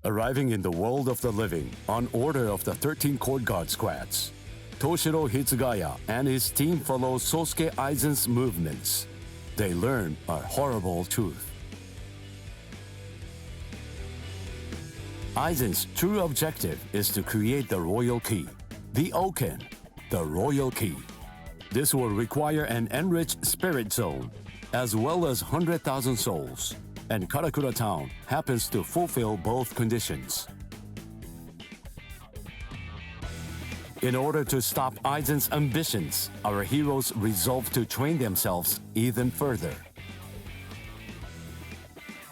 Arriving in the world of the living on order of the 13 Court Guard squads, Toshiro Hitsugaya and his team follow Sosuke Aizen's movements. They learn a horrible truth. Aizen's true objective is to create the royal key, the Oken, the royal key. This will require an enriched spirit zone, as well as 100,000 souls, and Karakura Town happens to fulfill both conditions. In order to stop Aizen's ambitions, our heroes resolve to train themselves even further.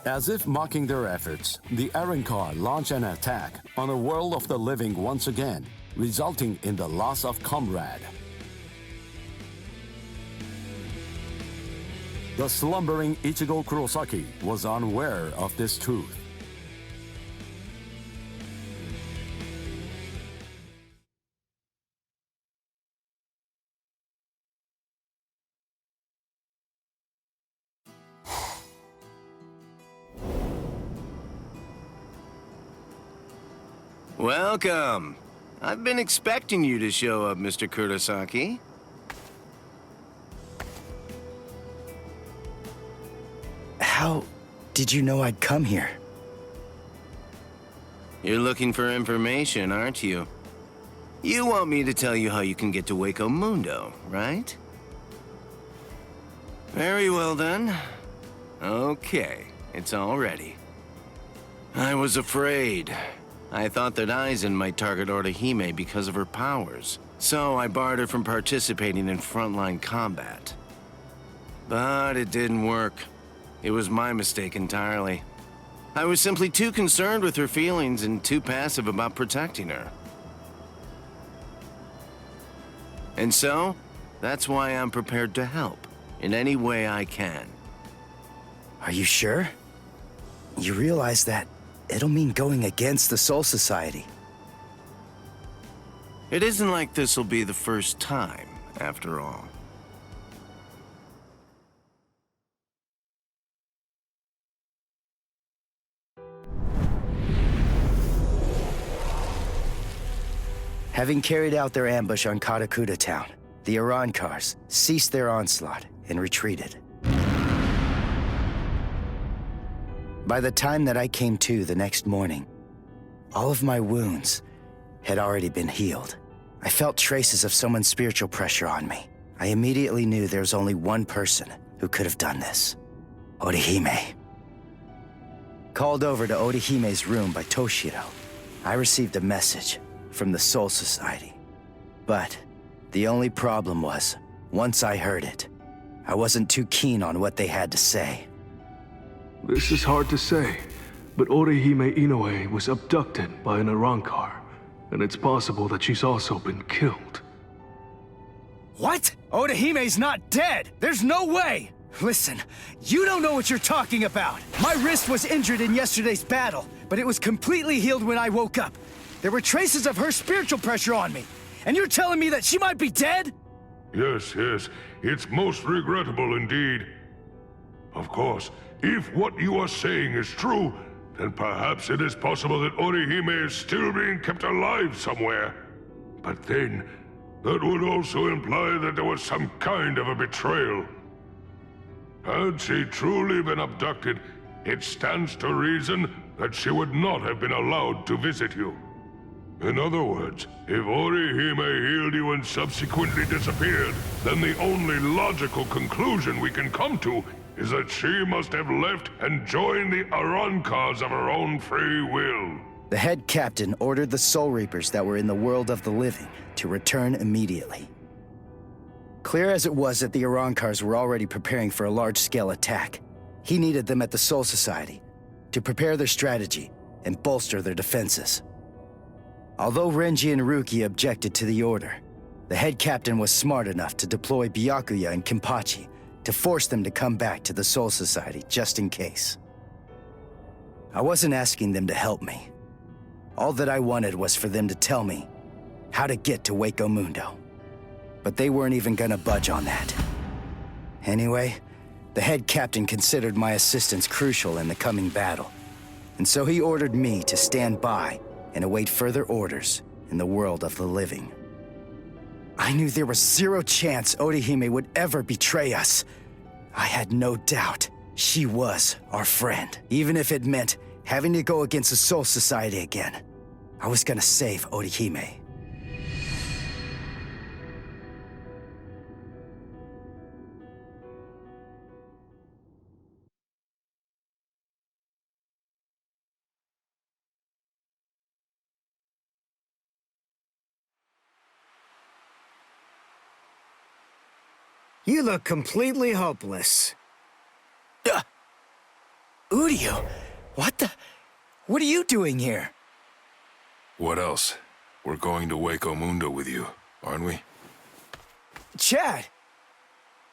As if mocking their efforts, the Arrancar launch an attack on a world of the living once again, resulting in the loss of comrade. The slumbering Ichigo Kurosaki was unaware of this truth. Welcome. I've been expecting you to show up, Mr. Kurosaki. How did you know I'd come here? You're looking for information, aren't you? You want me to tell you how you can get to Waco Mundo, right? Very well then. Okay, it's all ready. I was afraid. I thought that Aizen might target Orihime because of her powers, so I barred her from participating in frontline combat. But it didn't work. It was my mistake entirely. I was simply too concerned with her feelings and too passive about protecting her. And so, that's why I'm prepared to help in any way I can. Are you sure? You realize that it'll mean going against the Soul Society. It isn't like this'll be the first time, after all. Having carried out their ambush on Karakura Town, the Arrancars ceased their onslaught and retreated. By the time that I came to the next morning, all of my wounds had already been healed. I felt traces of someone's spiritual pressure on me. I immediately knew there was only one person who could have done this: Orihime. Called over to Orihime's room by Toshiro, I received a message from the Soul Society. But the only problem was, once I heard it, I wasn't too keen on what they had to say. This is hard to say, but Orihime Inoue was abducted by an Arrancar, and it's possible that she's also been killed. What? Orihime's not dead! There's no way! Listen, you don't know what you're talking about! My wrist was injured in yesterday's battle, but it was completely healed when I woke up. There were traces of her spiritual pressure on me, and you're telling me that she might be dead? Yes, it's most regrettable indeed. Of course, if what you are saying is true, then perhaps it is possible that Orihime is still being kept alive somewhere. But then, that would also imply that there was some kind of a betrayal. Had she truly been abducted, it stands to reason that she would not have been allowed to visit you. In other words, if Orihime healed you and subsequently disappeared, then the only logical conclusion we can come to is that she must have left and joined the Arrancars of her own free will. The head captain ordered the Soul Reapers that were in the world of the living to return immediately. Clear as it was that the Arrancars were already preparing for a large-scale attack, he needed them at the Soul Society to prepare their strategy and bolster their defenses. Although Renji and Ruki objected to the order, the head captain was smart enough to deploy Byakuya and Kenpachi to force them to come back to the Soul Society just in case. I wasn't asking them to help me. All that I wanted was for them to tell me how to get to Waco Mundo. But they weren't even gonna budge on that. Anyway, the head captain considered my assistance crucial in the coming battle. And so he ordered me to stand by and await further orders in the world of the living. I knew there was zero chance Orihime would ever betray us. I had no doubt she was our friend, even if it meant having to go against the Soul Society again. I was gonna save Orihime. You look completely hopeless. Udio, what are you doing here? What else? We're going to Waco Mundo with you, aren't we? Chad!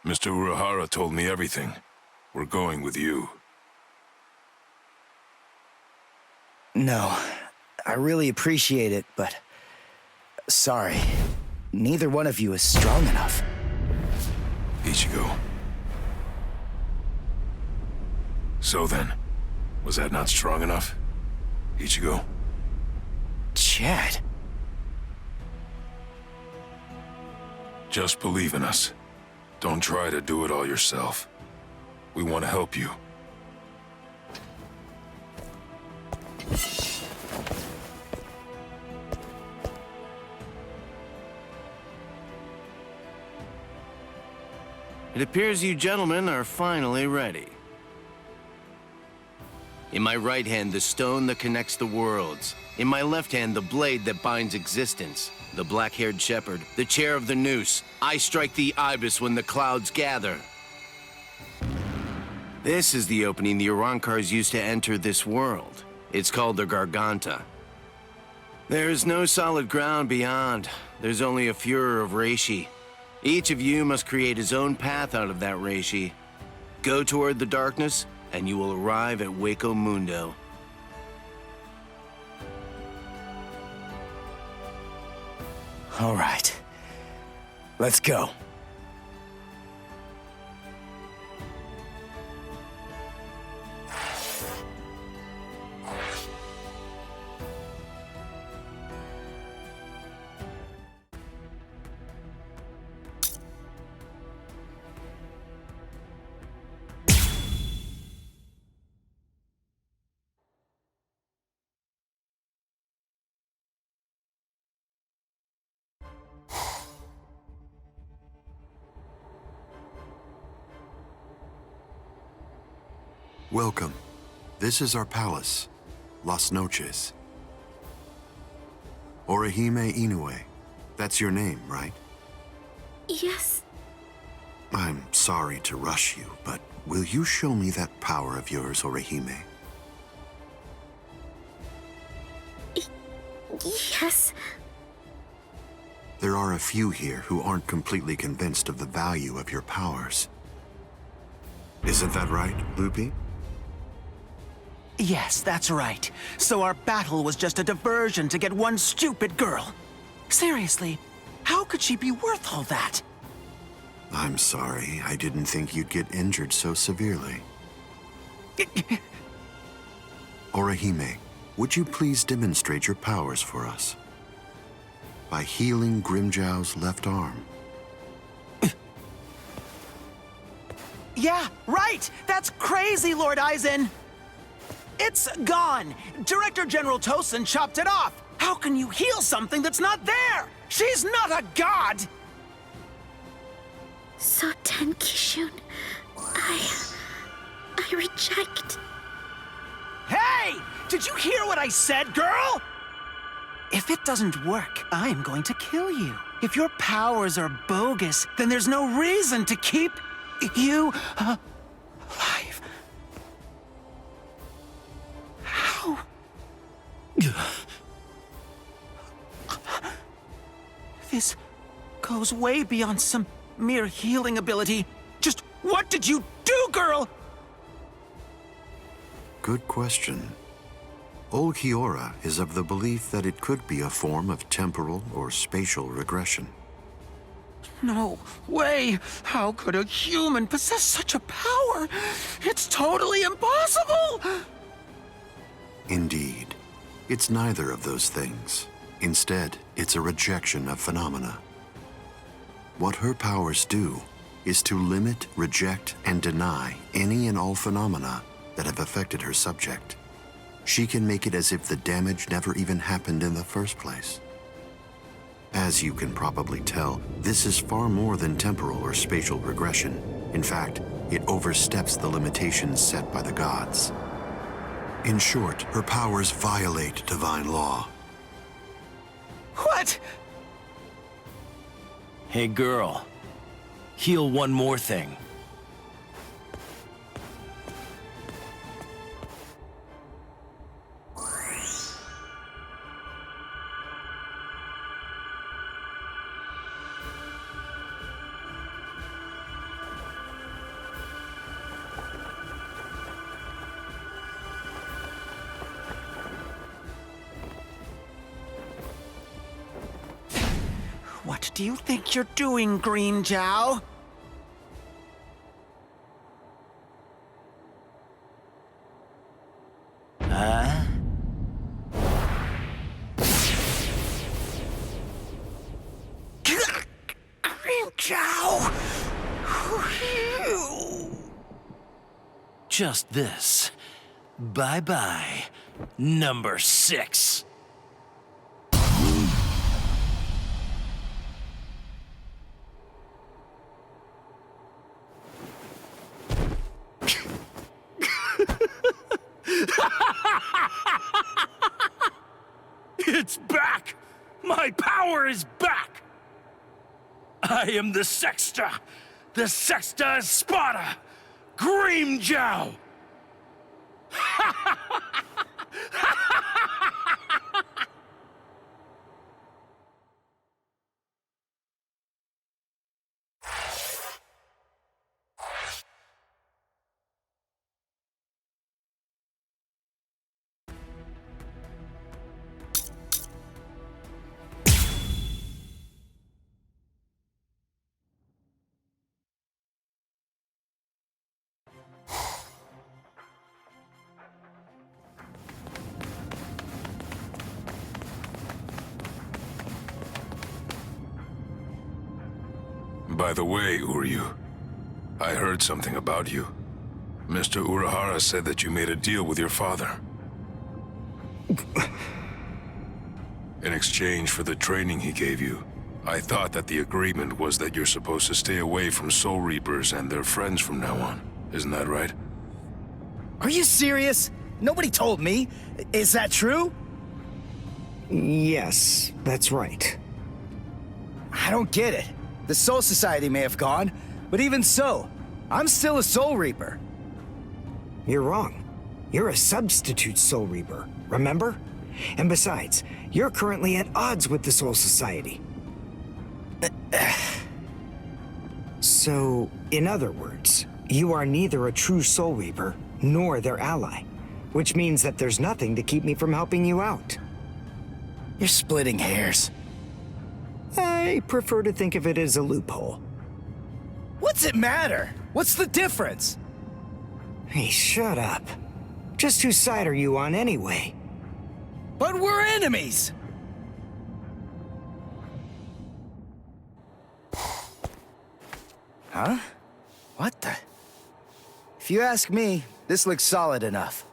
Mr. Urahara told me everything. We're going with you. No, I really appreciate it, but... sorry. Neither one of you is strong enough. Ichigo. So then, was that not strong enough? Ichigo? Chad? Just believe in us. Don't try to do it all yourself. We want to help you. It appears you gentlemen are finally ready. In my right hand, the stone that connects the worlds. In my left hand, the blade that binds existence. The black-haired shepherd, the chair of the noose. I strike the ibis when the clouds gather. This is the opening the Arankars used to enter this world. It's called the Garganta. There's no solid ground beyond. There's only a furor of reishi. Each of you must create his own path out of that reishi. Go toward the darkness, and you will arrive at Waco Mundo. All right. Let's go. Welcome. This is our palace, Las Noches. Orihime Inoue. That's your name, right? Yes. I'm sorry to rush you, but will you show me that power of yours, Orihime? Yes. There are a few here who aren't completely convinced of the value of your powers. Isn't that right, Lupi? Yes, that's right. So our battle was just a diversion to get one stupid girl. Seriously, how could she be worth all that? I'm sorry. I didn't think you'd get injured so severely. Orihime, would you please demonstrate your powers for us? By healing Grimjow's left arm. Yeah, right! That's crazy, Lord Aizen! It's gone! Director General Tosin chopped it off! How can you heal something that's not there? She's not a god! Soten Kishun, I reject. Hey! Did you hear what I said, girl? If it doesn't work, I'm going to kill you. If your powers are bogus, then there's no reason to keep you alive. How? This goes way beyond some mere healing ability. Just what did you do, girl? Good question. Old Kiora is of the belief that it could be a form of temporal or spatial regression. No way! How could a human possess such a power? It's totally impossible! Indeed. It's neither of those things. Instead, it's a rejection of phenomena. What her powers do is to limit, reject, and deny any and all phenomena that have affected her subject. She can make it as if the damage never even happened in the first place. As you can probably tell, this is far more than temporal or spatial regression. In fact, it oversteps the limitations set by the gods. In short, her powers violate divine law. What? Hey, girl. Heal one more thing. What do you think you're doing, Green Jow? Huh? Green Jow! Just this. Bye-bye, number 6. It's back! My power is back! I am the Sexta Espada, Grimjow! By the way, Uryu, I heard something about you. Mr. Urahara said that you made a deal with your father. In exchange for the training he gave you, I thought that the agreement was that you're supposed to stay away from Soul Reapers and their friends from now on. Isn't that right? Are you serious? Nobody told me. Is that true? Yes, that's right. I don't get it. The Soul Society may have gone, but even so, I'm still a Soul Reaper. You're wrong. You're a substitute Soul Reaper, remember? And besides, you're currently at odds with the Soul Society. So, in other words, you are neither a true Soul Reaper nor their ally, which means that there's nothing to keep me from helping you out. You're splitting hairs. I prefer to think of it as a loophole. What's it matter? What's the difference? Hey, shut up. Just whose side are you on anyway? But we're enemies! Huh? What the? If you ask me, this looks solid enough.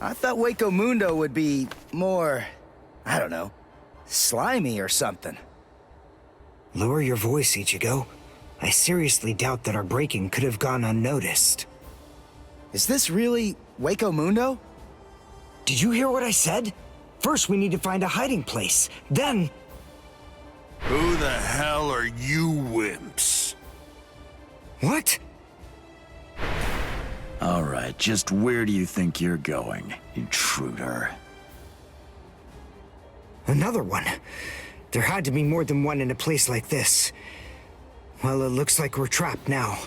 I thought Waco Mundo would be more, I don't know, slimy or something. Lower your voice, Ichigo. I seriously doubt that our breaking could have gone unnoticed. Is this really Waco Mundo? Did you hear what I said? First, we need to find a hiding place. Then... Who the hell are you wimps? What? All right, just where do you think you're going, intruder? Another one. There had to be more than one in a place like this. Well, it looks like we're trapped now.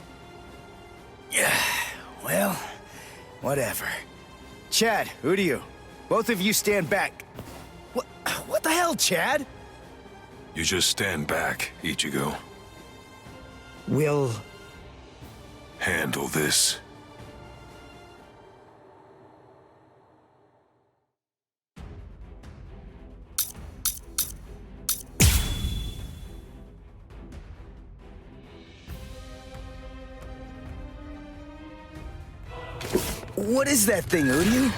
Yeah, well, whatever. Chad, who do you? Both of you stand back. What the hell, Chad? You just stand back, Ichigo. We'll... handle this. What is that thing, Uryu?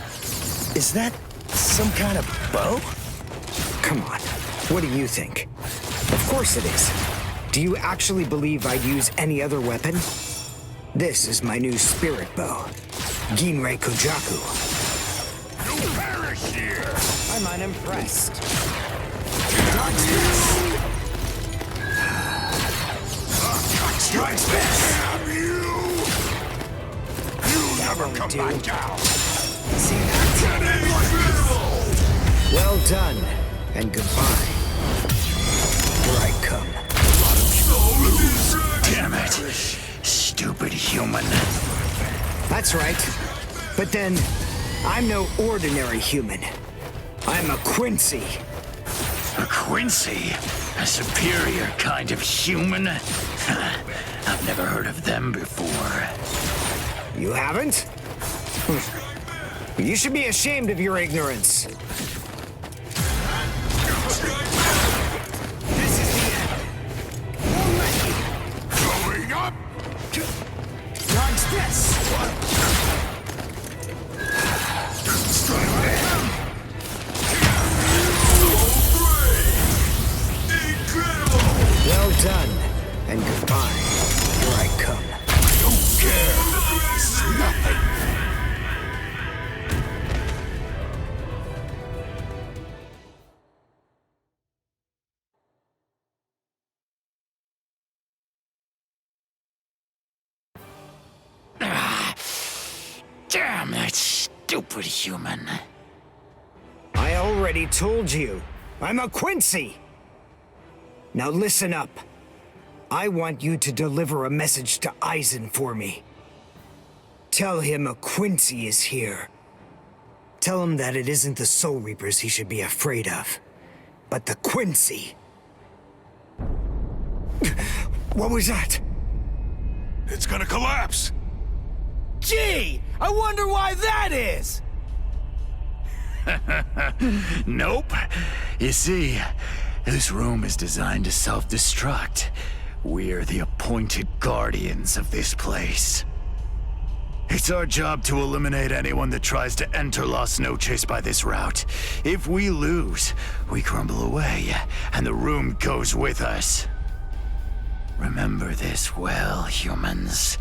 Is that some kind of bow? Come on, what do you think? Of course it is. Do you actually believe I'd use any other weapon? This is my new spirit bow, Ginrei Kojaku. You perish here! I'm unimpressed. Dodge this! Strikes this! Damn you! You never come back down! See that? Well done, and goodbye. Here I come. Damn it. Stupid human. That's right. But then, I'm no ordinary human. I'm a Quincy. A Quincy? A superior kind of human? I've never heard of them before. You haven't? You should be ashamed of your ignorance. This is the end. Won't let you. Going up! Dodge this! Well done, and goodbye. Here I come. Don't care! It's nothing! Damn that stupid human. I already told you. I'm a Quincy! Now listen up. I want you to deliver a message to Aizen for me. Tell him a Quincy is here. Tell him that it isn't the Soul Reapers he should be afraid of, but the Quincy. What was that? It's gonna collapse! Gee! I wonder why that is! Nope. You see, this room is designed to self-destruct. We're the appointed guardians of this place. It's our job to eliminate anyone that tries to enter Las Noches by this route. If we lose, we crumble away, and the room goes with us. Remember this well, humans.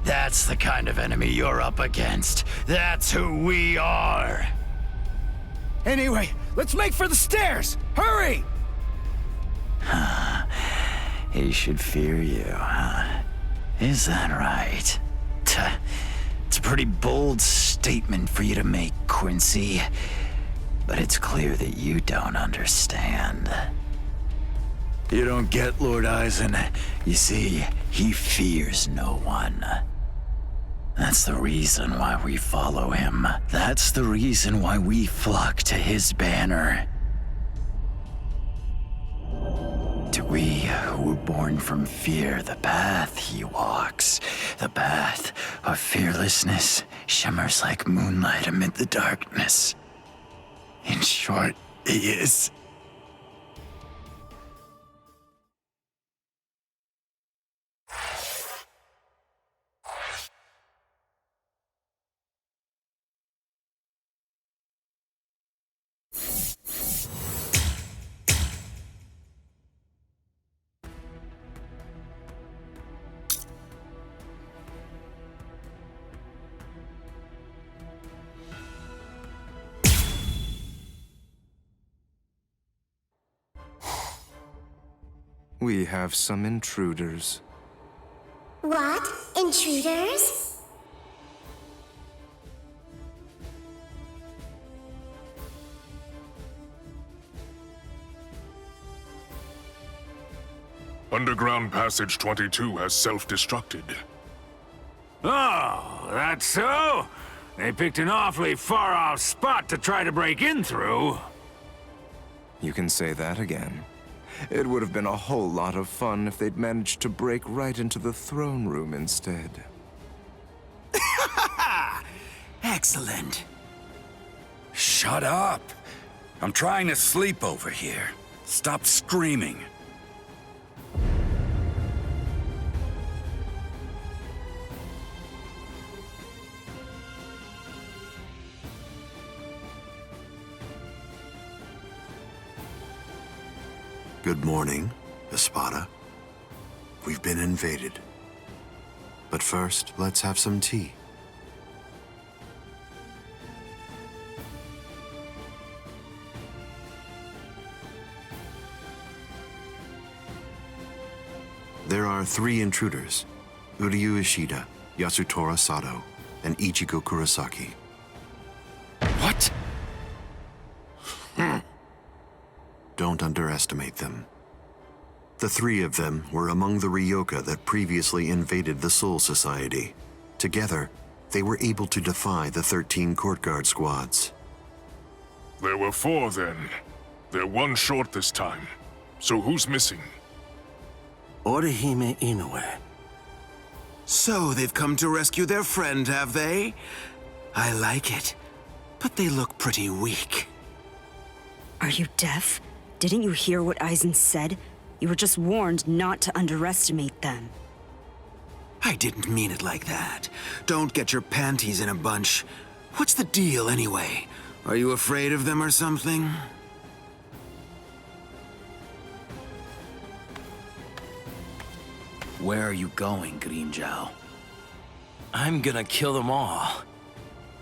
That's the kind of enemy you're up against. That's who we are. Anyway, let's make for the stairs! Hurry! He should fear you, huh? Is that right? It's a pretty bold statement for you to make, Quincy. But it's clear that you don't understand. You don't get Lord Aizen. You see, he fears no one. That's the reason why we follow him. That's the reason why we flock to his banner. To we who were born from fear, the path he walks, the path of fearlessness, shimmers like moonlight amid the darkness. In short, he is... We have some intruders. What? Intruders? Underground Passage 22 has self-destructed. Oh, that's so? They picked an awfully far-off spot to try to break in through. You can say that again. It would have been a whole lot of fun if they'd managed to break right into the throne room instead. Excellent. Shut up! I'm trying to sleep over here. Stop screaming. Good morning, Espada. We've been invaded. But first, let's have some tea. There are 3 intruders: Uryu Ishida, Yasutora Sato, and Ichigo Kurosaki. What? Don't underestimate them. The 3 of them were among the Ryoka that previously invaded the Soul Society. Together, they were able to defy the 13 court guard squads. There were 4 then. They're 1 short this time. So who's missing? Orihime Inoue. So they've come to rescue their friend, have they? I like it. But they look pretty weak. Are you deaf? Didn't you hear what Aizen said? You were just warned not to underestimate them. I didn't mean it like that. Don't get your panties in a bunch. What's the deal, anyway? Are you afraid of them or something? Where are you going, Grimmjow? I'm gonna kill them all.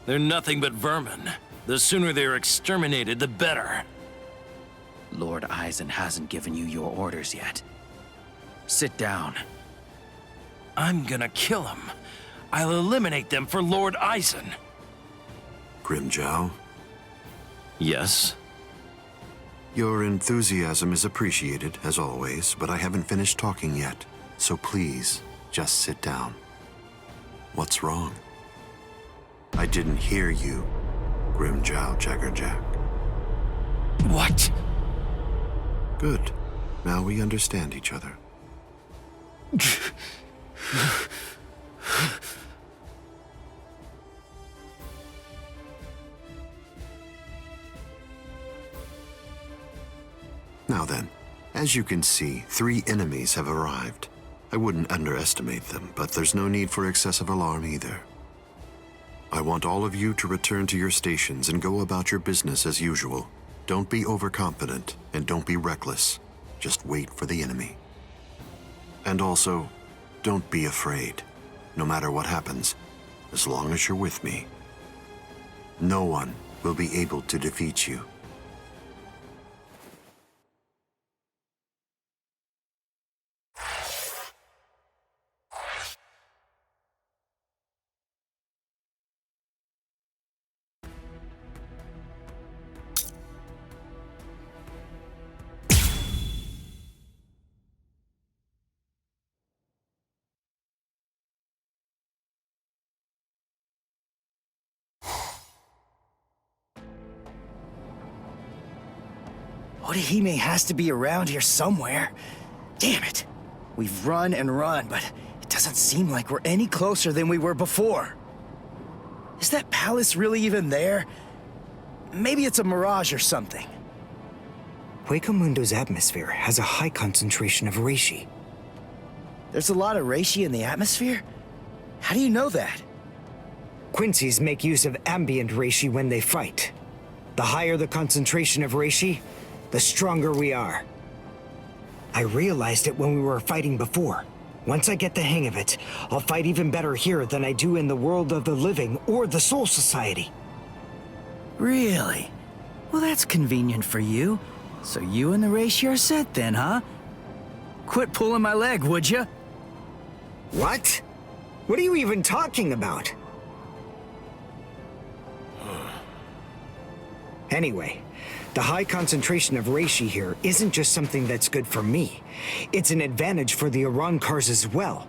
They're nothing but vermin. The sooner they're exterminated, the better. Lord Aizen hasn't given you your orders yet. Sit down. I'm gonna kill them. I'll eliminate them for Lord Aizen. Grimmjow? Yes? Your enthusiasm is appreciated, as always, but I haven't finished talking yet. So please, just sit down. What's wrong? I didn't hear you, Grimmjow Jaggerjack. What? Good. Now we understand each other. Now then, as you can see, 3 enemies have arrived. I wouldn't underestimate them, but there's no need for excessive alarm either. I want all of you to return to your stations and go about your business as usual. Don't be overconfident, and don't be reckless. Just wait for the enemy. And also, don't be afraid. No matter what happens, as long as you're with me, no one will be able to defeat you. Orihime has to be around here somewhere. Damn it. We've run and run, but it doesn't seem like we're any closer than we were before. Is that palace really even there? Maybe it's a mirage or something. Huecomundo's atmosphere has a high concentration of reishi. There's a lot of reishi in the atmosphere? How do you know that? Quincy's make use of ambient reishi when they fight. The higher the concentration of reishi, the stronger we are. I realized it when we were fighting before. Once I get the hang of it, I'll fight even better here than I do in the world of the living or the Soul Society. Really? Well, that's convenient for you. So you and the reishi are set then, huh? Quit pulling my leg, would ya? What? What are you even talking about? Anyway, the high concentration of reishi here isn't just something that's good for me. It's an advantage for the Arankars as well.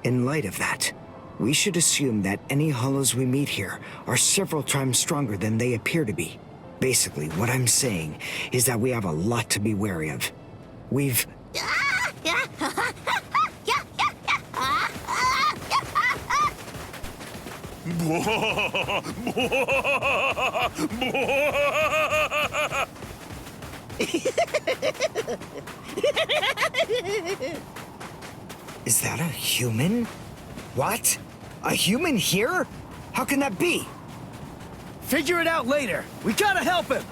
In light of that, we should assume that any hollows we meet here are several times stronger than they appear to be. Basically, what I'm saying is that we have a lot to be wary of. We've... Is that a human? What? A human here? How can that be? Figure it out later. We gotta help him!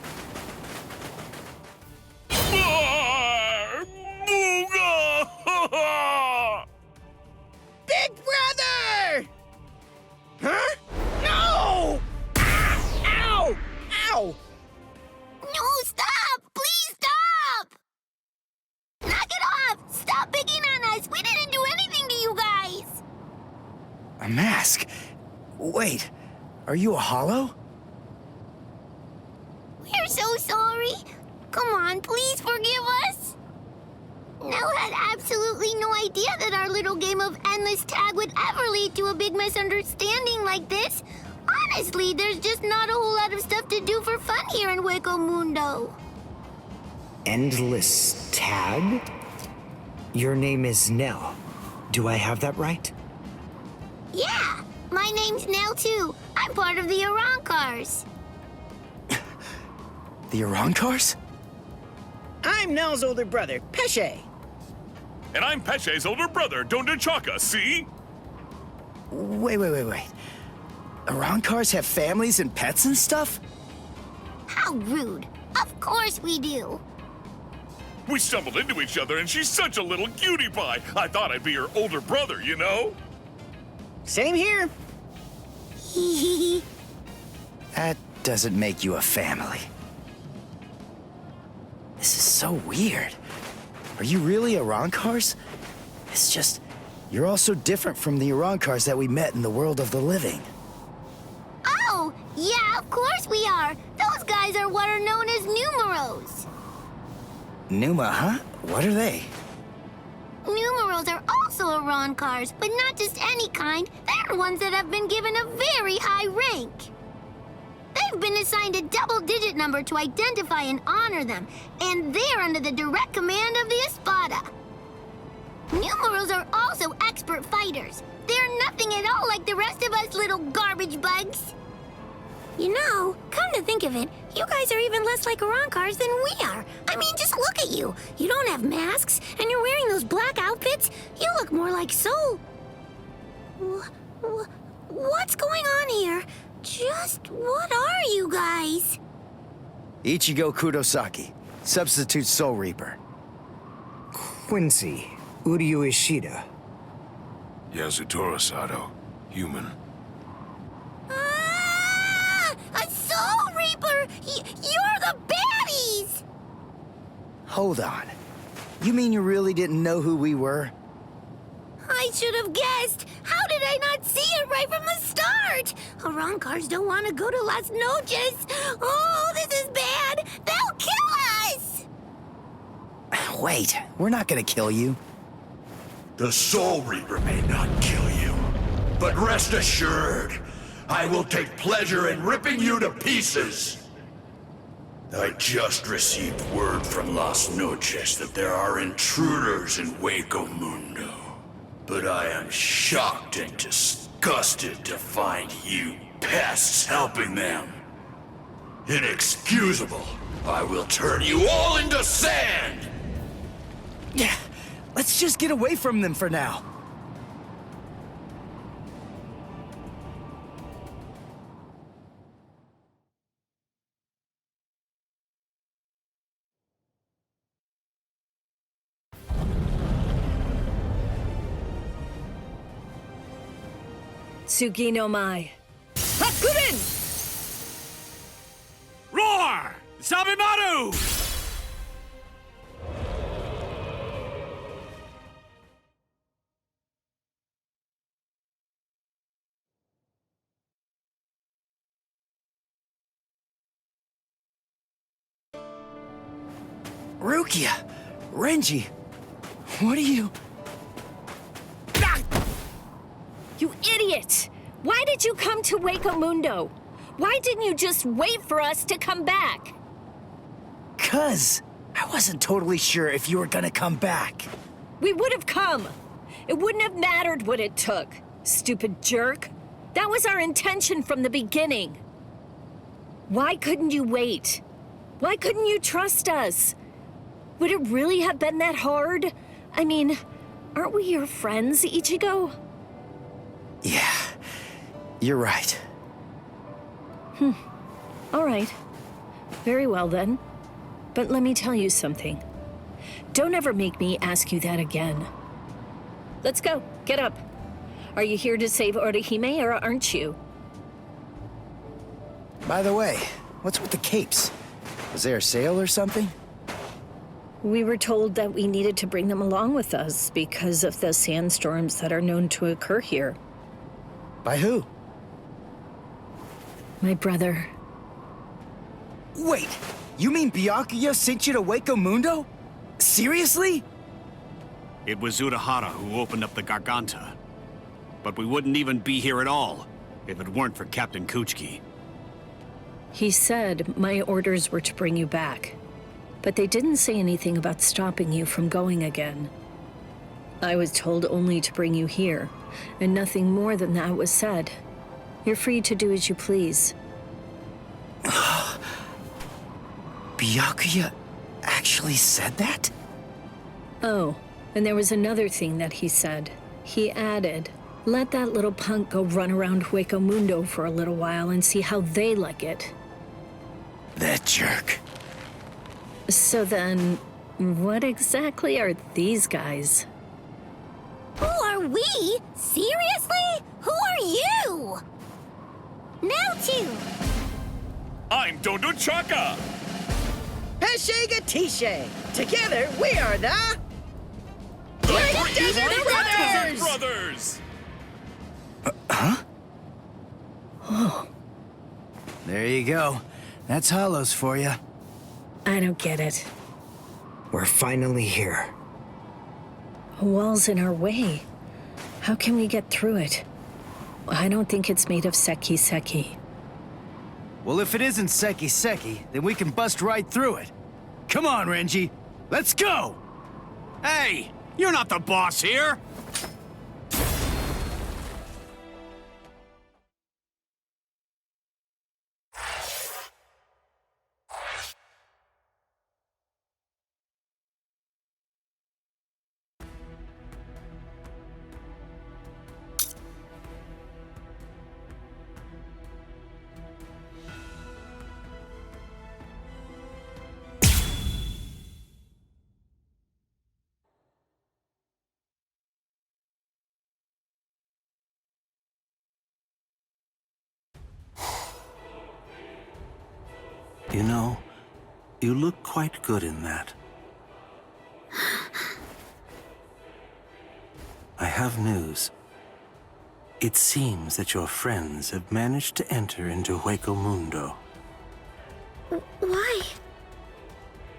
A mask? Wait, are you a hollow? We're so sorry. Come on, please forgive us. Nell had absolutely no idea that our little game of endless tag would ever lead to a big misunderstanding like this. Honestly, there's just not a whole lot of stuff to do for fun here in Hueco Mundo. Endless tag? Your name is Nell. Do I have that right? Yeah, my name's Nell too. I'm part of the Arancars. The Arancars? I'm Nell's older brother, Pesce. And I'm Pesce's older brother, Don Chaka, see? Wait. Arancars have families and pets and stuff? How rude. Of course we do. We stumbled into each other and she's such a little cutie pie. I thought I'd be her older brother, you know? Same here. That doesn't make you a family. This is so weird. Are you really Arancars? It's just, you're all so different from the Arancars that we met in the world of the living. Oh, yeah, of course we are. Those guys are what are known as numeros. Numa, huh? What are they? Numeros are also Arancars, but not just any kind. They're ones that have been given a very high rank. They've been assigned a double-digit number to identify and honor them, and they're under the direct command of the Espada. Numeros are also expert fighters. They're nothing at all like the rest of us little garbage bugs. You know, come to think of it, you guys are even less like Arancars than we are. I mean, just look at you. You don't have masks, and you're wearing those black outfits. You look more like Soul. What's going on here? Just what are you guys? Ichigo Kurosaki, substitute Soul Reaper. Quincy, Uryu Ishida. Yasutoro Sato, human. A Soul Reaper! You're the baddies! Hold on. You mean you really didn't know who we were? I should have guessed. How did I not see it right from the start? Arancars don't want to go to Las Noches. Oh, this is bad. They'll kill us! Wait, we're not gonna kill you. The Soul Reaper may not kill you, but rest assured, I will take pleasure in ripping you to pieces. I just received word from Las Noches that there are intruders in Hueco Mundo. But I am shocked and disgusted to find you pests helping them. Inexcusable. I will turn you all into sand! Yeah, let's just get away from them for now. Tsugi no Mai. Hakurin! Roar! Sabimaru! Rukia! Renji! What are you... You idiot! Why did you come to Hueco Mundo? Why didn't you just wait for us to come back? 'Cause I wasn't totally sure if you were gonna come back. We would have come. It wouldn't have mattered what it took, stupid jerk. That was our intention from the beginning. Why couldn't you wait? Why couldn't you trust us? Would it really have been that hard? I mean, aren't we your friends, Ichigo? Yeah, you're right. All right. Very well then. But let me tell you something. Don't ever make me ask you that again. Let's go. Get up. Are you here to save Orihime or aren't you? By the way, what's with the capes? Was there a sale or something? We were told that we needed to bring them along with us because of the sandstorms that are known to occur here. By who? My brother. Wait, you mean Byakuya sent you to Hueco Mundo? Seriously? It was Urahara who opened up the Garganta. But we wouldn't even be here at all if it weren't for Captain Kuchiki. He said my orders were to bring you back, but they didn't say anything about stopping you from going again. I was told only to bring you here, and nothing more than that was said. You're free to do as you please. Byakuya actually said that? Oh, and there was another thing that he said. He added, let that little punk go run around Hueco Mundo for a little while and see how they like it. That jerk. So then, what exactly are these guys? Who are we? Seriously? Who are you? Now two. I'm Dondo Chaka. Heshega Tishe. Together, we are the... Desert Brothers! Huh? Oh. There you go. That's Hollows for you. I don't get it. We're finally here. A wall's in our way. How can we get through it? I don't think it's made of seki. Well, if it isn't seki, then we can bust right through it. Come on, Renji. Let's go! Hey! You're not the boss here! You know, you look quite good in that. I have news. It seems that your friends have managed to enter into Hueco Mundo. Why?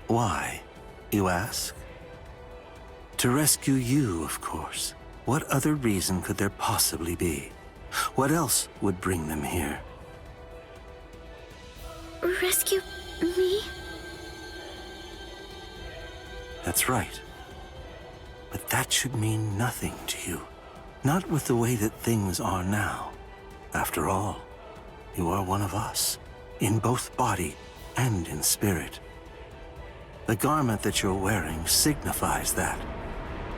Why, you ask? To rescue you, of course. What other reason could there possibly be? What else would bring them here? Rescue me? That's right. But that should mean nothing to you. Not with the way that things are now. After all, you are one of us, in both body and in spirit. The garment that you're wearing signifies that.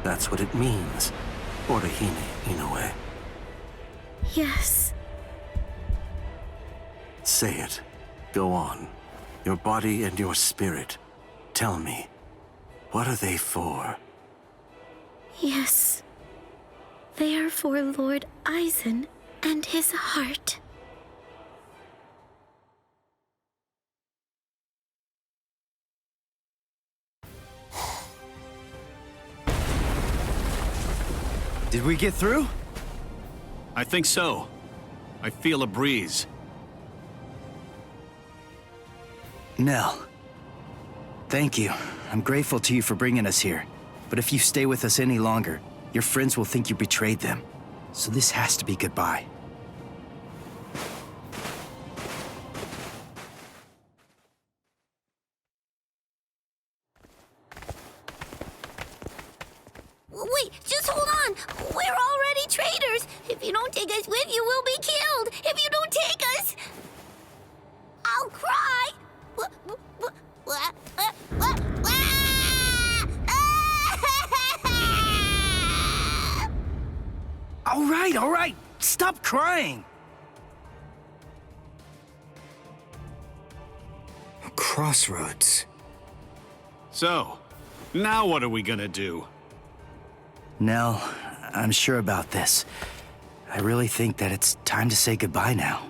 That's what it means, Orihime Inoue. Yes. Say it. Go on. Your body and your spirit. Tell me, what are they for? Yes. They are for Lord Aizen and his heart. Did we get through? I think so. I feel a breeze. Nell. Thank you. I'm grateful to you for bringing us here. But if you stay with us any longer, your friends will think you betrayed them. So this has to be goodbye. Wait, just hold on. We're already traitors. If you don't take us with you, we'll be killed. If you don't take us, I'll cry. All right. Stop crying. A crossroads. So, now what are we gonna do? Nell, I'm sure about this. I really think that it's time to say goodbye now.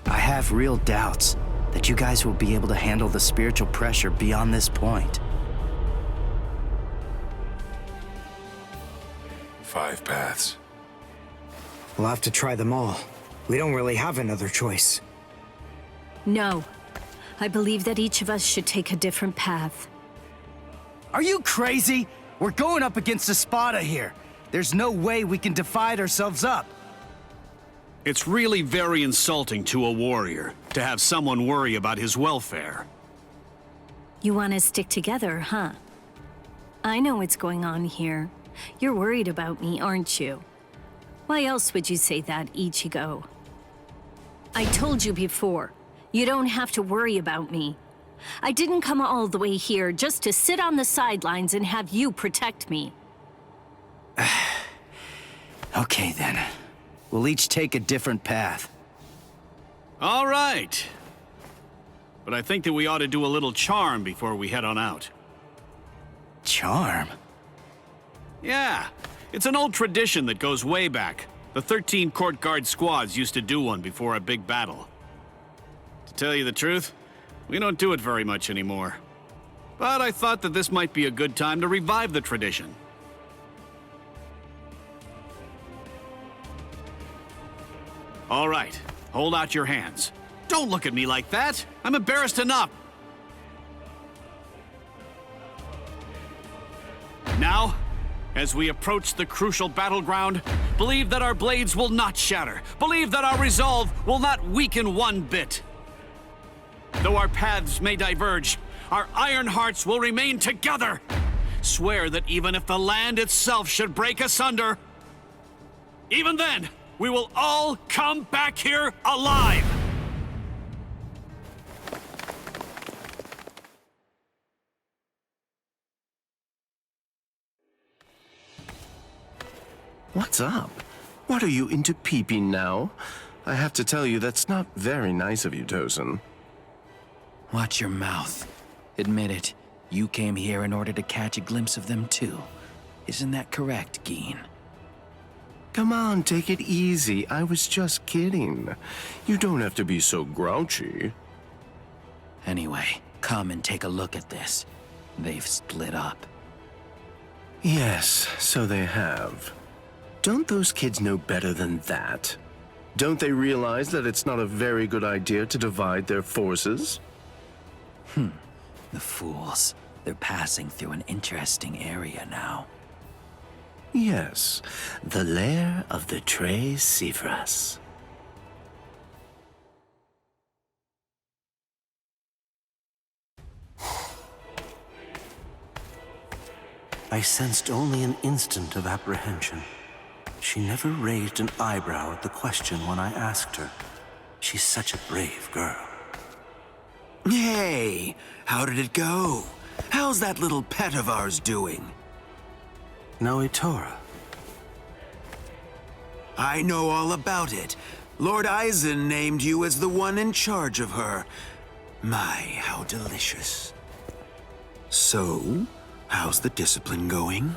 I have real doubts that you guys will be able to handle the spiritual pressure beyond this point. 5 paths. We'll have to try them all. We don't really have another choice. No. I believe that each of us should take a different path. Are you crazy? We're going up against a Spada here. There's no way we can divide ourselves up. It's really very insulting to a warrior to have someone worry about his welfare. You want to stick together, huh? I know what's going on here. You're worried about me, aren't you? Why else would you say that, Ichigo? I told you before, you don't have to worry about me. I didn't come all the way here just to sit on the sidelines and have you protect me. Okay then. We'll each take a different path. All right. But I think that we ought to do a little charm before we head on out. Charm? Yeah. It's an old tradition that goes way back. The 13 court guard squads used to do one before a big battle. To tell you the truth, we don't do it very much anymore. But I thought that this might be a good time to revive the tradition. All right, hold out your hands. Don't look at me like that. I'm embarrassed enough. Now, as we approach the crucial battleground, believe that our blades will not shatter. Believe that our resolve will not weaken one bit. Though our paths may diverge, our iron hearts will remain together. Swear that even if the land itself should break asunder, even then, we will all come back here alive! What's up? What are you into peeping now? I have to tell you, that's not very nice of you, Tosin. Watch your mouth. Admit it. You came here in order to catch a glimpse of them too. Isn't that correct, Geen? Come on, take it easy. I was just kidding. You don't have to be so grouchy. Anyway, come and take a look at this. They've split up. Yes, so they have. Don't those kids know better than that? Don't they realize that it's not a very good idea to divide their forces? The fools. They're passing through an interesting area now. Yes, the lair of the Tres Cifras. I sensed only an instant of apprehension. She never raised an eyebrow at the question when I asked her. She's such a brave girl. Hey, how did it go? How's that little pet of ours doing? Noitora. I know all about it. Lord Aizen named you as the one in charge of her. My, how delicious. So, how's the discipline going?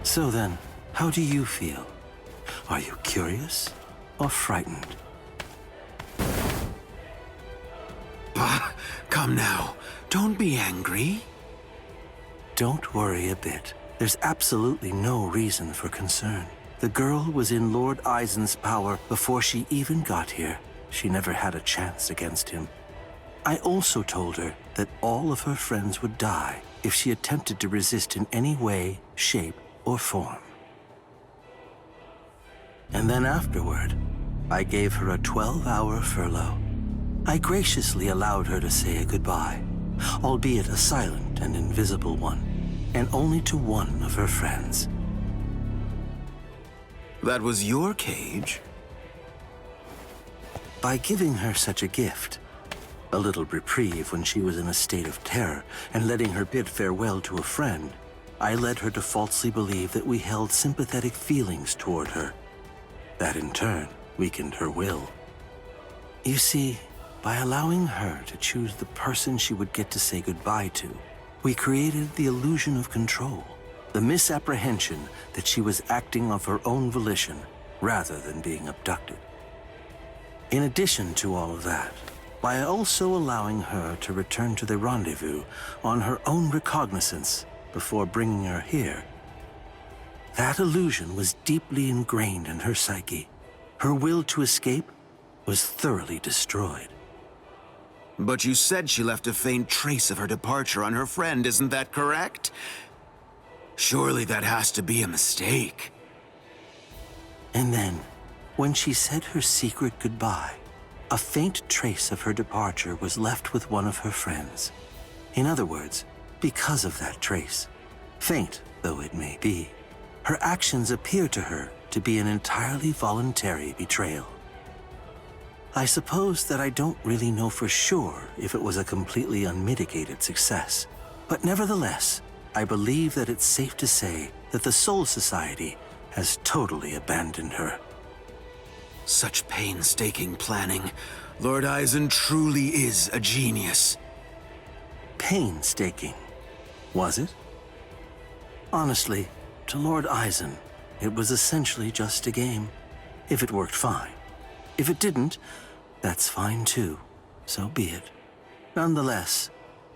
So then, how do you feel? Are you curious or frightened? Bah, come now. Don't be angry. Don't worry a bit. There's absolutely no reason for concern. The girl was in Lord Aizen's power before she even got here. She never had a chance against him. I also told her that all of her friends would die if she attempted to resist in any way, shape, or form. And then afterward, I gave her a 12-hour furlough. I graciously allowed her to say a goodbye, albeit a silent and invisible one, and only to one of her friends. That was your cage? By giving her such a gift, a little reprieve when she was in a state of terror, and letting her bid farewell to a friend, I led her to falsely believe that we held sympathetic feelings toward her. That in turn weakened her will. You see, by allowing her to choose the person she would get to say goodbye to, we created the illusion of control, the misapprehension that she was acting of her own volition rather than being abducted. In addition to all of that, by also allowing her to return to the rendezvous on her own recognizance before bringing her here, That illusion was deeply ingrained in her psyche. Her will to escape was thoroughly destroyed. But you said she left a faint trace of her departure on her friend, isn't that correct? Surely that has to be a mistake. And then, when she said her secret goodbye, a faint trace of her departure was left with one of her friends. In other words, because of that trace, faint though it may be, her actions appear to her to be an entirely voluntary betrayal. I suppose that I don't really know for sure if it was a completely unmitigated success, but nevertheless, I believe that it's safe to say that the Soul Society has totally abandoned her. Such painstaking planning. Lord Eisen truly is a genius. Painstaking, was it? Honestly, to Lord Eisen, it was essentially just a game. If it worked, fine. If it didn't, that's fine too. So be it. Nonetheless,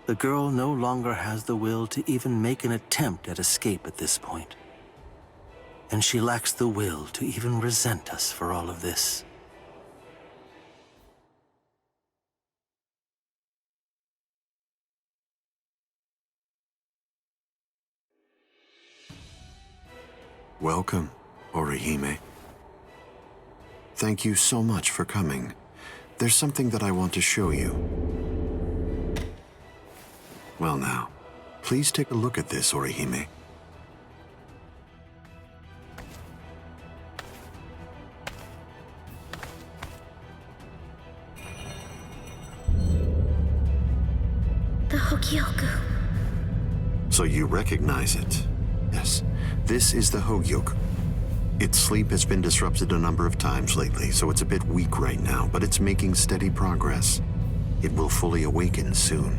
the girl no longer has the will to even make an attempt at escape at this point. And she lacks the will to even resent us for all of this. Welcome, Orihime. Thank you so much for coming. There's something that I want to show you. Well now, please take a look at this, Orihime. The Hogyoku. So you recognize it? Yes, this is the Hogyoku. Its sleep has been disrupted a number of times lately, so it's a bit weak right now, but it's making steady progress. It will fully awaken soon.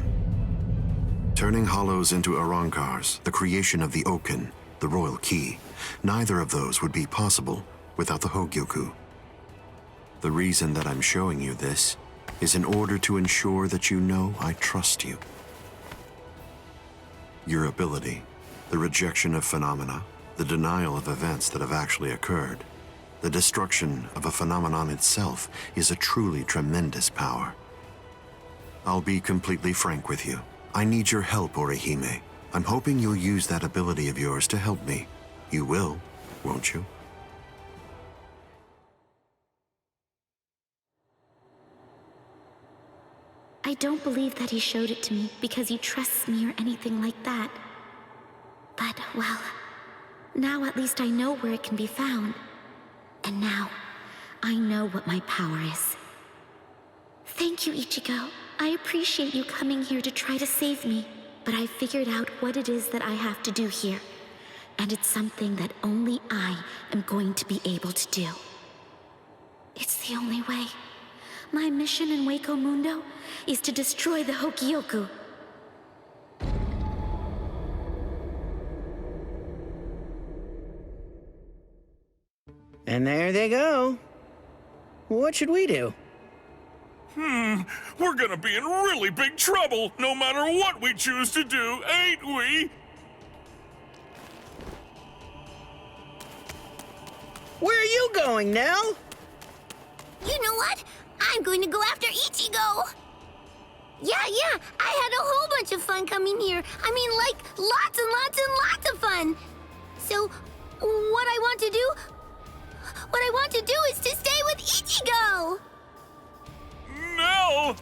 Turning hollows into Arankars, the creation of the Oken, the royal key, neither of those would be possible without the Hogyoku. The reason that I'm showing you this is in order to ensure that you know I trust you. Your ability, the rejection of phenomena, the denial of events that have actually occurred, the destruction of a phenomenon itself is a truly tremendous power. I'll be completely frank with you. I need your help, Orihime. I'm hoping you'll use that ability of yours to help me. You will, won't you? I don't believe that he showed it to me because he trusts me or anything like that. But, well, now at least I know where it can be found. And now, I know what my power is. Thank you, Ichigo. I appreciate you coming here to try to save me. But I figured out what it is that I have to do here. And it's something that only I am going to be able to do. It's the only way. My mission in Waco Mundo is to destroy the Hogyoku. And there they go. What should we do? We're gonna be in really big trouble, no matter what we choose to do, ain't we? Where are you going, Nell? You know what? I'm going to go after Ichigo! Yeah, I had a whole bunch of fun coming here. I mean, like, lots and lots and lots of fun. So, what I want to do is to stay with Ichigo! No!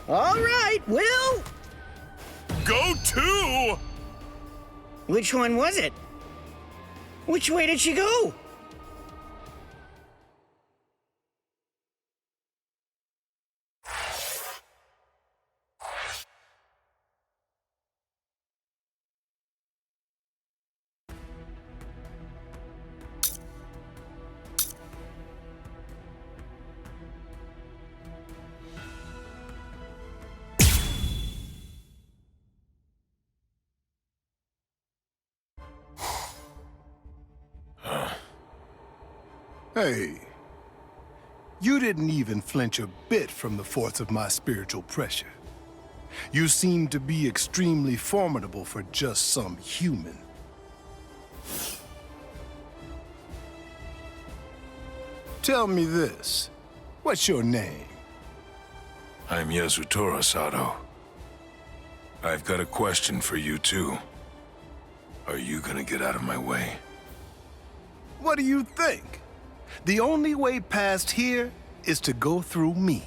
All right, Will! Go too! Which one was it? Which way did she go? Hey, you didn't even flinch a bit from the force of my spiritual pressure. You seem to be extremely formidable for just some human. Tell me this. What's your name? I'm Yasutora Sato. I've got a question for you, too. Are you gonna get out of my way? What do you think? The only way past here is to go through me.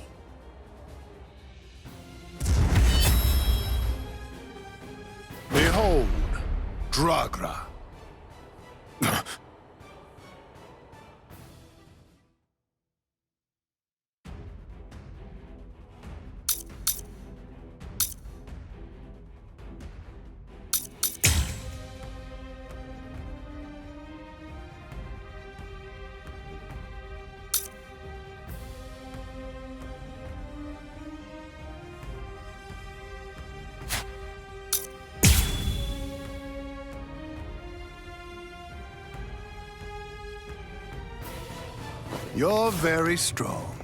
Behold, Dragra. You're very strong.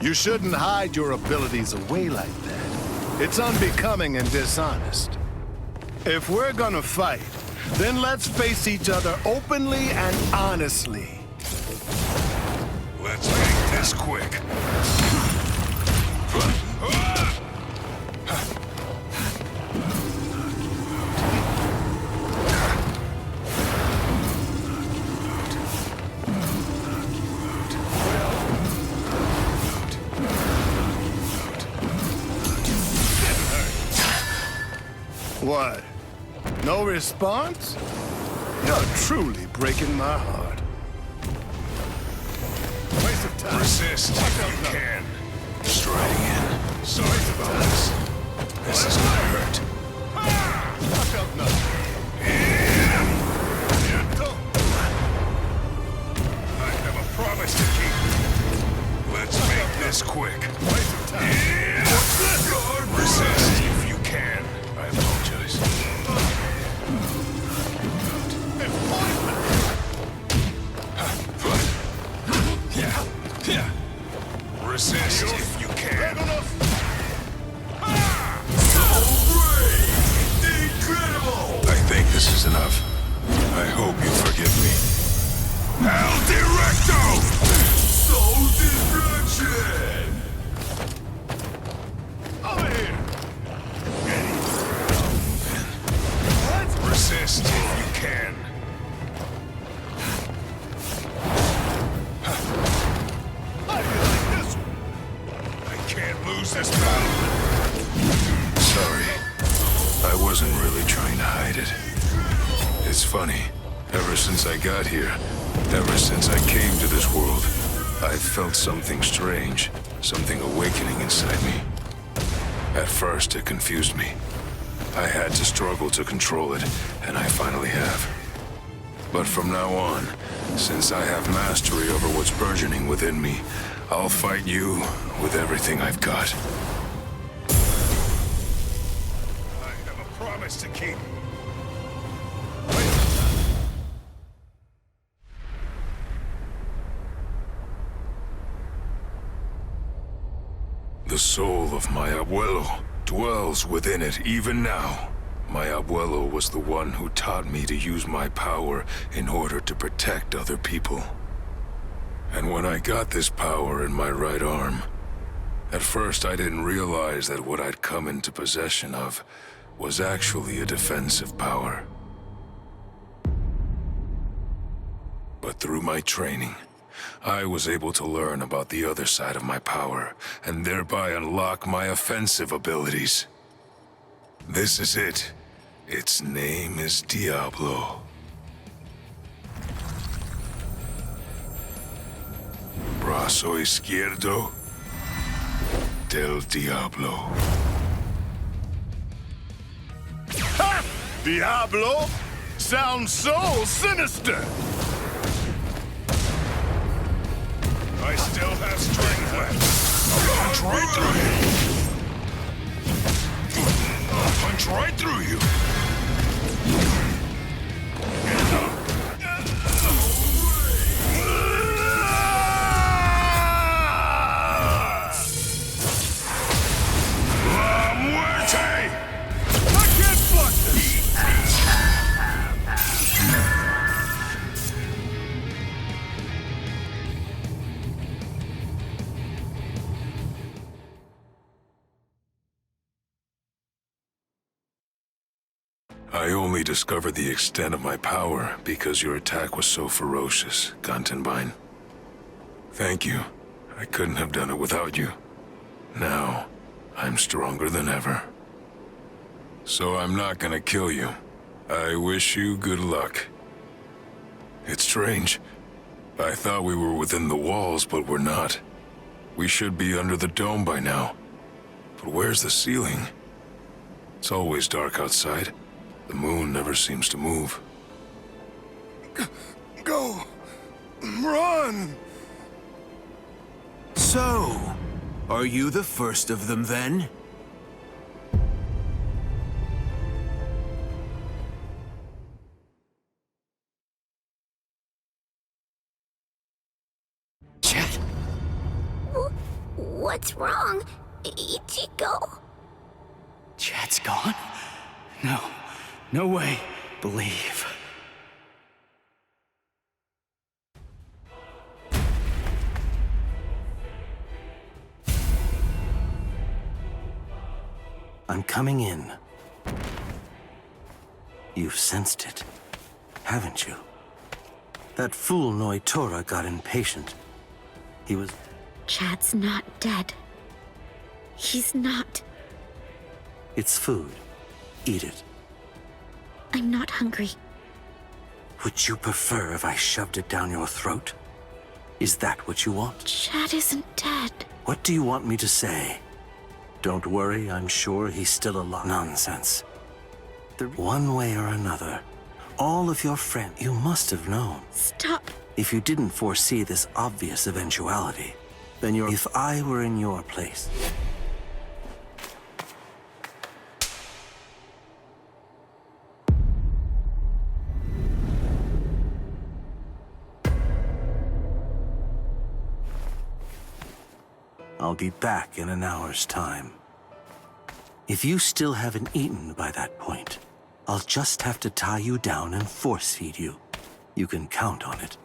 You shouldn't hide your abilities away like that. It's unbecoming and dishonest. If we're gonna fight, then let's face each other openly and honestly. Let's make this quick. What? No response? You're truly breaking my heart. Waste of time. Resist if you can. Striding in. Sorry about this. This is gonna hurt. I felt nothing. I have a promise to keep. Let's make this quick. Waste of time. Resist if you can. I apologize. Resist if you can. Incredible! I think this is enough. I hope you forgive me. Al Directo! Soul destruction! Over here! Resist if you can. How do you like this one? I can't lose this battle. Sorry. I wasn't really trying to hide it. It's funny. Ever since I got here, ever since I came to this world, I've felt something strange, something awakening inside me. At first, it confused me. I had to struggle to control it, and I finally have. But from now on, since I have mastery over what's burgeoning within me, I'll fight you with everything I've got. I have a promise to keep. The soul of my abuelo dwells within it even now. My abuelo was the one who taught me to use my power in order to protect other people. And when I got this power in my right arm, at first I didn't realize that what I'd come into possession of was actually a defensive power. But through my training, I was able to learn about the other side of my power, and thereby unlock my offensive abilities. This is it. Its name is Diablo. Brazo izquierdo del Diablo. Ha! Diablo? Sounds so sinister! I still have strength left. I'll punch right through you. I'll punch right through you. La muerte! I can't block this! only discovered the extent of my power because your attack was so ferocious, Gantenbein. Thank you. I couldn't have done it without you. Now, I'm stronger than ever. So I'm not gonna kill you. I wish you good luck. It's strange. I thought we were within the walls, but we're not. We should be under the dome by now. But where's the ceiling? It's always dark outside. The moon never seems to move. Go! Run! So, are you the first of them then? What's wrong, Ichigo? Chad's gone? No. No way. Believe. I'm coming in. You've sensed it, haven't you? That fool Noitora got impatient. He was... Chad's not dead. He's not. It's food. Eat it. I'm not hungry. Would you prefer if I shoved it down your throat? Is that what you want? Chad isn't dead. What do you want me to say? Don't worry, I'm sure he's still alive. Nonsense. One way or another, all of your friends, you must have known. Stop. If you didn't foresee this obvious eventuality, then you're... If I were in your place... I'll be back in an hour's time. If you still haven't eaten by that point, I'll just have to tie you down and force feed you. You can count on it.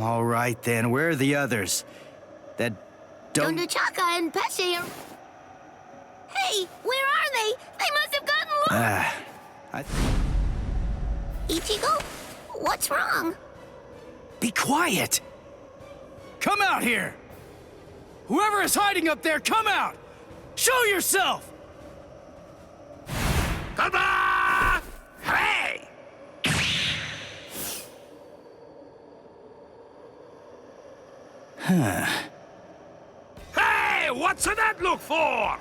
All right, then. Where are the others? That don't... Chaka and Pesce are... Hey, where are they? They must have gotten lost. Ichigo, what's wrong? Be quiet! Come out here! Whoever is hiding up there, come out! Show yourself! Ta-da! Hey! Huh. Hey, what's that look for?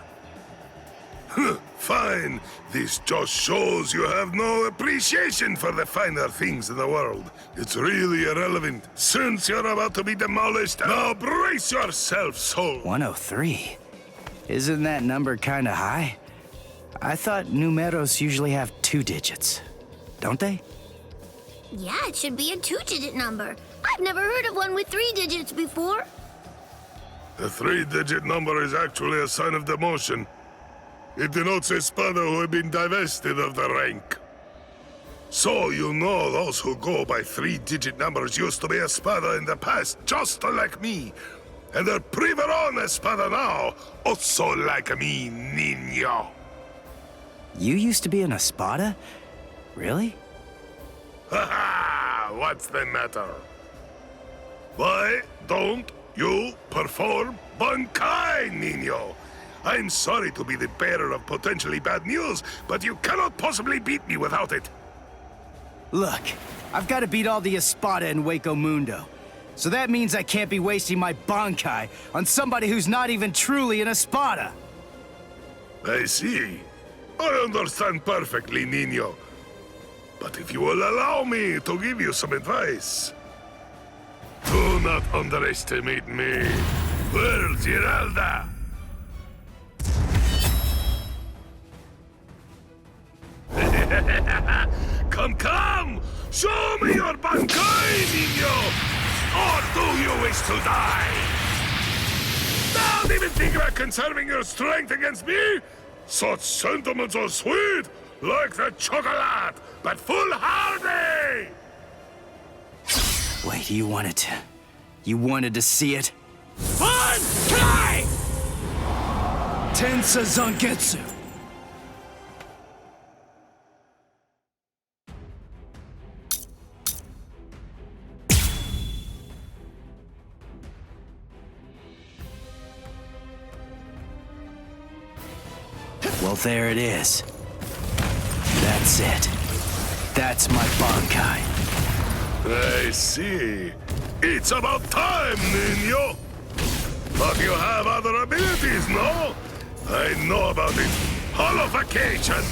Fine. This just shows you have no appreciation for the finer things in the world. It's really irrelevant, since you're about to be demolished. Now brace yourself, soul. 103? Isn't that number kinda high? I thought numeros usually have 2 digits. Don't they? Yeah, it should be a 2-digit number. I've never heard of one with 3 digits before. The 3-digit number is actually a sign of demotion. It denotes a spada who have been divested of the rank. So you know those who go by 3-digit numbers used to be a spada in the past, just like me. And they're priveron espada now, also like me, niño. You used to be an espada? Really? Ha! What's the matter? Why don't you perform Bankai, niño? I'm sorry to be the bearer of potentially bad news, but you cannot possibly beat me without it. Look, I've got to beat all the Espada in Waco Mundo. So that means I can't be wasting my Bankai on somebody who's not even truly an Espada. I see. I understand perfectly, Niño. But if you will allow me to give you some advice, do not underestimate me. Where's Giralda? Come! Show me your Bankai, Niño! Or do you wish to die? Don't even think about conserving your strength against me! Such sentiments are sweet, like the chocolate, but foolhardy! Wait, you wanted to see it? Bankai! Tensa Zangetsu! Well, there it is. That's it. That's my Bankai. I see. It's about time, Niño. But you have other abilities, no? I know about it. Holification.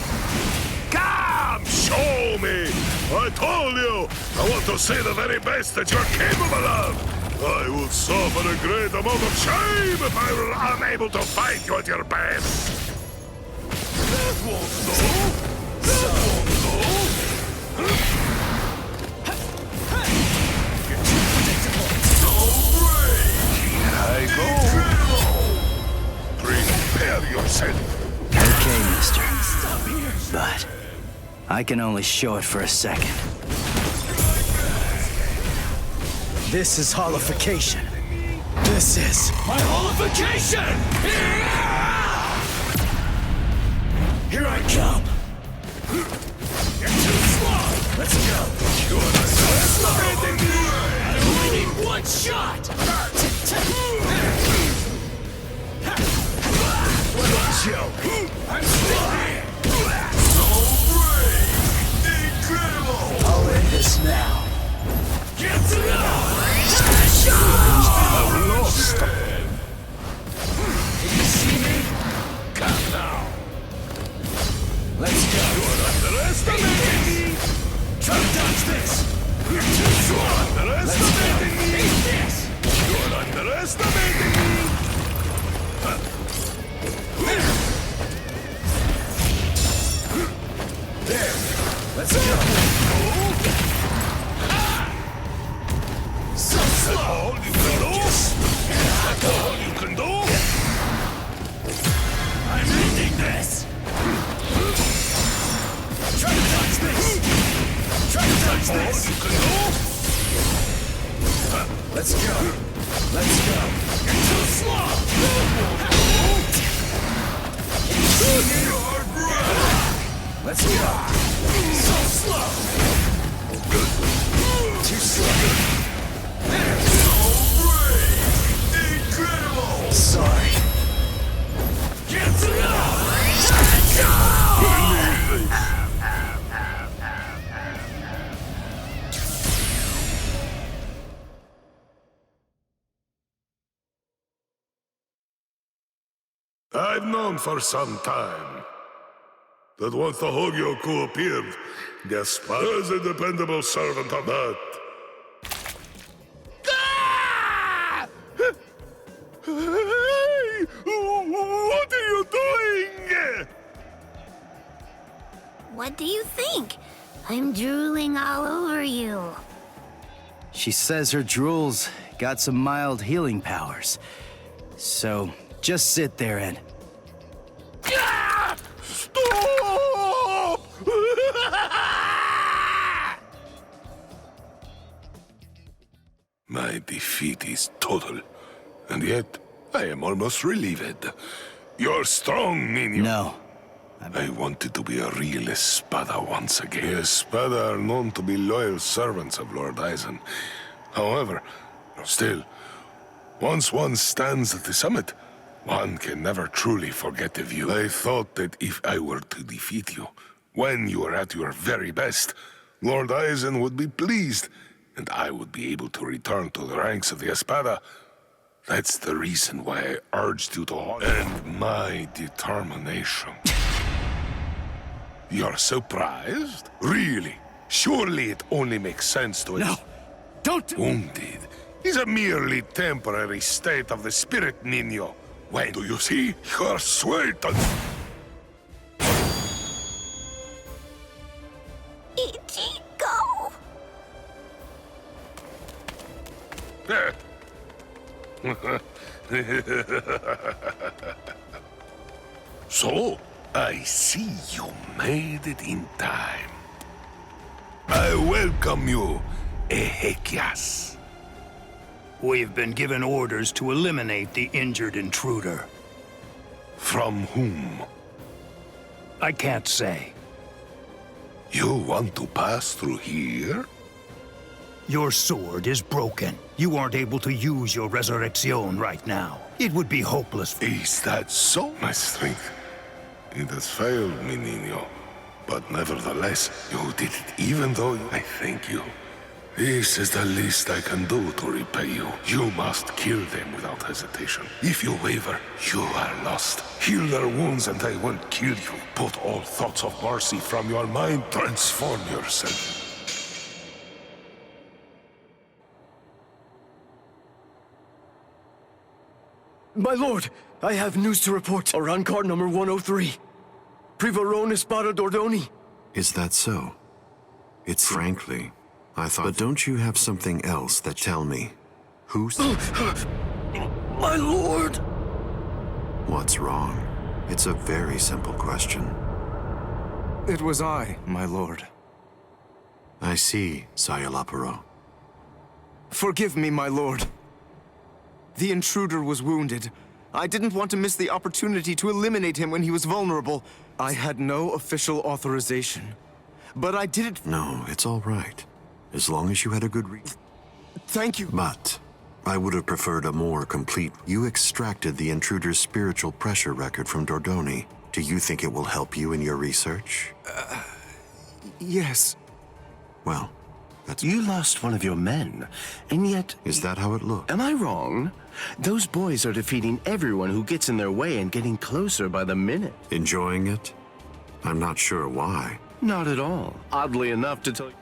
Come, show me. I told you. I want to see the very best that you're capable of. I would suffer a great amount of shame if I were unable to fight you at your best. That won't do. That won't do. You're too predictable. So brave. I go. Prepare yourself. Okay, mister. But I can only show it for a second. This is holification. This is my holification! Here I come! You're too slow! Let's go! I only need one shot! What a joke! I'm still here! So brave! Incredible! I'll end this now. Get to know! I'm lost! Can you see me? Come now! Let's go! You're underestimating me! Try to dodge this! You're too strong! You're underestimating me! Take this! You're underestimating me! There! Let's go! So slow! All you can do? That's all you can do? I'm ending this! Try to dodge this! Try to dodge this! All you can do? Let's go! Let's go! You're too slow! Can you see me? Let's go! So slow! Too slow! So brave! Incredible! Sorry. Get to I've known for some time that once the Hogyoku appeared, the Espada was a dependable servant of that. Hey! What are you doing? What do you think? I'm drooling all over you. She says her drool's got some mild healing powers. So, just sit there and... Stop! My defeat is total. And yet, I am almost relieved. You're strong, Niño. No. I wanted to be a real Espada once again. The Espada are known to be loyal servants of Lord Aizen. However, still, once one stands at the summit, one can never truly forget the view. I thought that if I were to defeat you, when you were at your very best, Lord Eisen would be pleased, and I would be able to return to the ranks of the Espada. That's the reason why I urged you to halt. And my determination. You're surprised? Really? Surely it only makes sense to... No! Don't... Wounded is a merely temporary state of the spirit, Niño. When do you see her sweat? Ichigo! So, I see you made it in time. I welcome you, Ezequias. We've been given orders to eliminate the injured intruder. From whom? I can't say. You want to pass through here? Your sword is broken. You aren't able to use your resurrection right now. It would be hopeless. Is that so? My strength. It has failed me, Niño. But nevertheless, you did it even though I thank you. This is the least I can do to repay you. You must kill them without hesitation. If you waver, you are lost. Heal their wounds and I won't kill you. Put all thoughts of mercy from your mind. Transform yourself. My lord, I have news to report. Around card number 103. Privarone Espada Dordoni. Is that so? It's frankly, I thought... But don't you have something else that tell me? Who's... My lord! What's wrong? It's a very simple question. It was I, my lord. I see, Sayalaparo. Forgive me, my lord. The intruder was wounded. I didn't want to miss the opportunity to eliminate him when he was vulnerable. I had no official authorization. But I did it... No, it's all right. As long as you had a good reason. Thank you. But I would have preferred a more complete... You extracted the intruder's spiritual pressure record from Dordoni. Do you think it will help you in your research? Yes. Well, that's... You lost one of your men, and yet... Is that how it looked? Am I wrong? Those boys are defeating everyone who gets in their way and getting closer by the minute. Enjoying it? I'm not sure why. Not at all. Oddly enough to tell you...